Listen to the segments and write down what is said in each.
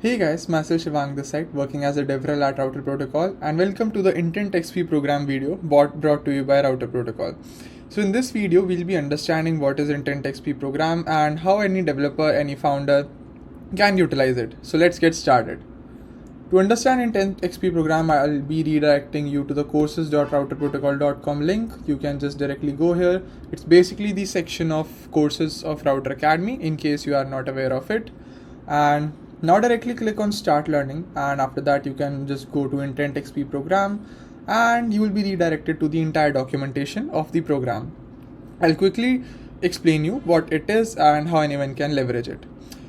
Hey guys, myself Shivang this side, working as a DevRel at Router Protocol, and welcome to the Intent XP program video brought to you by Router Protocol. So in this video, we'll be understanding what is Intent XP program and how any developer, any founder can utilize it. So let's get started. To understand Intent XP program, I'll be redirecting you to the courses.routerprotocol.com link. You can just directly go here. It's basically the section of courses of Router Academy in case you are not aware of it. And now directly click on start learning, and after that you can just go to Intent XP program and you will be redirected to the entire documentation of the program. I'll quickly explain you what it is and how anyone can leverage it.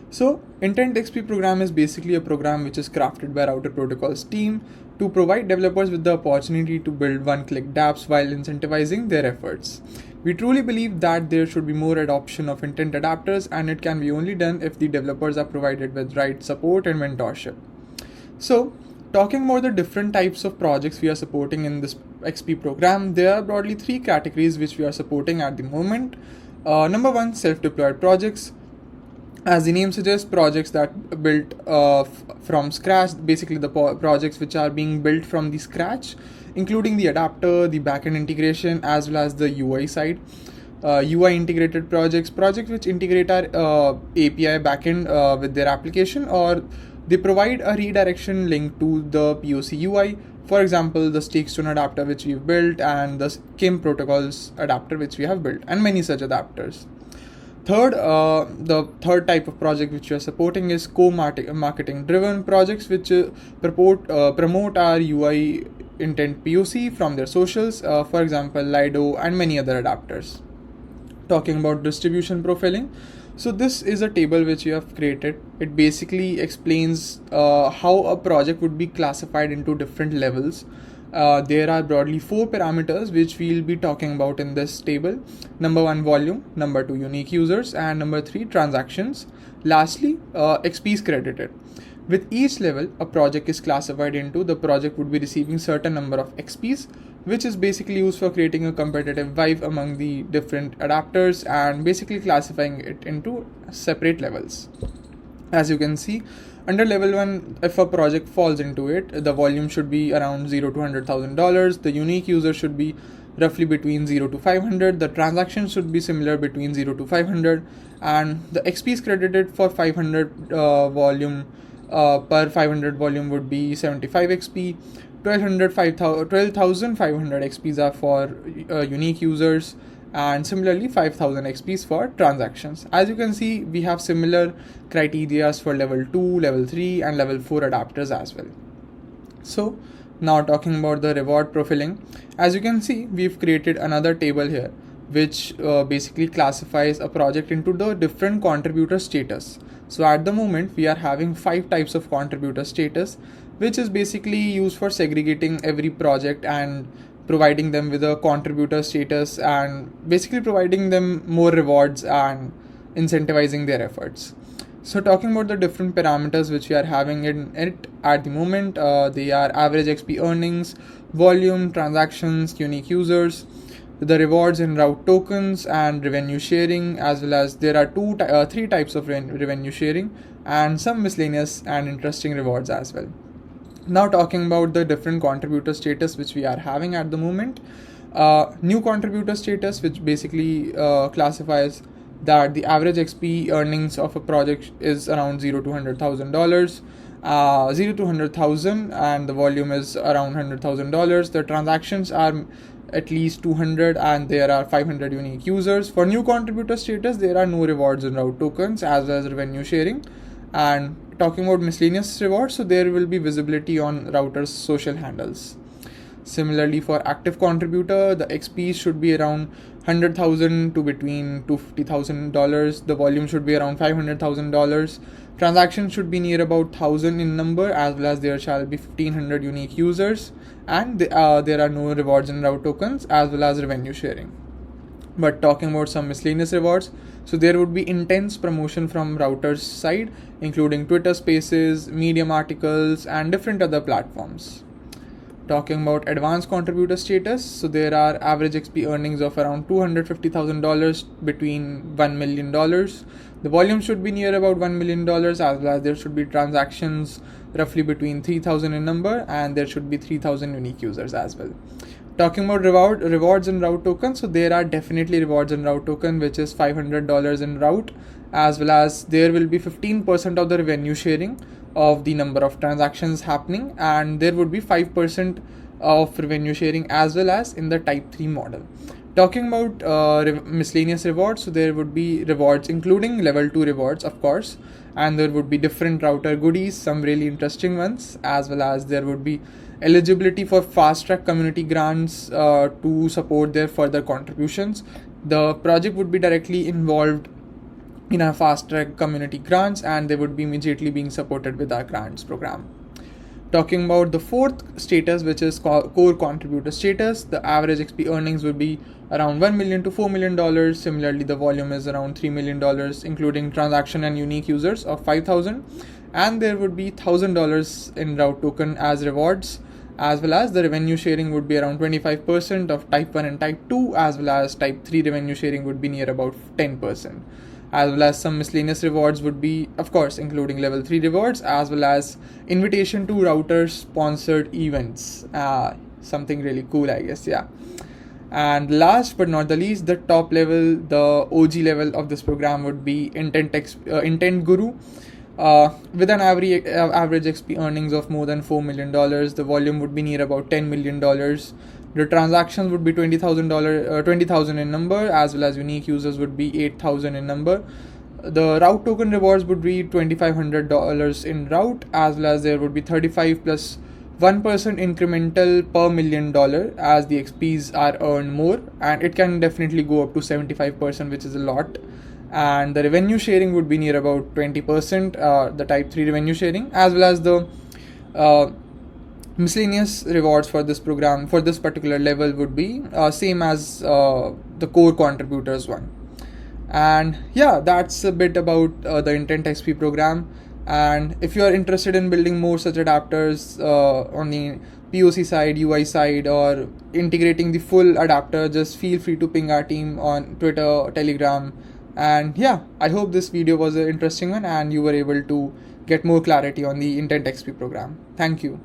So Intent XP program is basically a program which is crafted by Router Protocol's team to provide developers with the opportunity to build one-click dApps while incentivizing their efforts. We truly believe that there should be more adoption of intent adapters, and it can be only done if the developers are provided with right support and mentorship. So, talking about the different types of projects we are supporting in this XP program, there are broadly three categories which we are supporting at the moment. Number one, self-deployed projects. As the name suggests, projects that built from scratch, basically the projects which are being built from the scratch, including the adapter, the backend integration, as well as the UI side. UI integrated projects which integrate our API backend with their application, or they provide a redirection link to the POC UI. For example, the Stakestone adapter which we've built, and the Kim protocols adapter which we have built, and many such adapters. Third, the third type of project which we are supporting is co-marketing driven projects which promote our UI intent POC from their socials, for example, Lido and many other adapters. Talking about distribution profiling, so this is a table which we have created. It basically explains how a project would be classified into different levels. There are broadly 4 parameters which we'll be talking about in this table. Number 1, volume. Number 2, unique users. And number 3, transactions. Lastly, XPs credited. With each level a project is classified into, the project would be receiving certain number of XPs, which is basically used for creating a competitive vibe among the different adapters and basically classifying it into separate levels. As you can see, under level 1, if a project falls into it, the volume should be around $0 to $100,000. The unique user should be roughly between 0 to 500. The transactions should be similar between 0 to 500, and the XPs credited for 500 volume per 500 volume would be 75 XP. 12,500 XPs are for unique users, and similarly 5,000 XPs for transactions. As you can see, we have similar criteria for level 2, level 3 and level 4 adapters as well. So now talking about the reward profiling, as you can see, we've created another table here which basically classifies a project into the different contributor status. So at the moment we are having 5 types of contributor status, which is basically used for segregating every project and providing them with a contributor status and basically providing them more rewards and incentivizing their efforts. So talking about the different parameters which we are having in it at the moment, they are average XP earnings, volume, transactions, unique users, the rewards in route tokens, and revenue sharing, as well as there are 3 types of revenue sharing and some miscellaneous and interesting rewards as well. Now talking about the different contributor status which we are having at the moment. New contributor status, which basically classifies that the average XP earnings of a project is around $0 to $100,000, 0 to 100,000, and the volume is around $100,000. The transactions are at least 200, and there are 500 unique users. For new contributor status, there are no rewards in route tokens as well as revenue sharing. And talking about miscellaneous rewards, so there will be visibility on router's social handles. Similarly, for active contributor, the XP should be around $100,000 to between $250,000. The volume should be around $500,000. Transactions should be near about 1,000 in number, as well as there shall be 1,500 unique users, and there are no rewards in route tokens as well as revenue sharing. But talking about some miscellaneous rewards, so there would be intense promotion from router's side, including Twitter Spaces, Medium articles, and different other platforms. Talking about advanced contributor status, so there are average XP earnings of around $250,000 between $1 million. The volume should be near about $1 million, as well as there should be transactions roughly between 3,000 in number, and there should be 3,000 unique users as well. Talking about rewards and route tokens, so there are definitely rewards and route token, which is $500 in route, as well as there will be 15% of the revenue sharing of the number of transactions happening, and there would be 5% of revenue sharing as well as in the type 3 model. Talking about miscellaneous rewards, so there would be rewards including level 2 rewards, of course, and there would be different router goodies, some really interesting ones, as well as there would be eligibility for fast track community grants to support their further contributions. The project would be directly involved in our fast track community grants, and they would be immediately being supported with our grants program. Talking about the fourth status, which is core contributor status, the average XP earnings would be around $1 million to $4 million. Similarly, the volume is around $3 million, including transaction and unique users of 5,000, and there would be $1,000 in route token as rewards, as well as the revenue sharing would be around 25% of type 1 and type 2, as well as type 3 revenue sharing would be near about 10%. As well as some miscellaneous rewards would be, of course, including level 3 rewards, as well as invitation to routers sponsored events. Something really cool, I guess, yeah. And last but not the least, the top level, the OG level of this program would be Intent Guru. With an average XP earnings of more than $4 million, the volume would be near about $10 million. The transactions would be 20,000 in number, as well as unique users would be 8,000 in number. The route token rewards would be $2,500 in route, as well as there would be 35 plus 1% incremental per $1 million as the XPs are earned more, and it can definitely go up to 75%, which is a lot. And the revenue sharing would be near about 20%, the type 3 revenue sharing, as well as the miscellaneous rewards for this program, for this particular level, would be same as the core contributors one. And yeah, that's a bit about the Intent XP program. And if you are interested in building more such adapters on the POC side, UI side, or integrating the full adapter, just feel free to ping our team on Twitter, Telegram. And yeah, I hope this video was an interesting one and you were able to get more clarity on the Intent XP program. Thank you.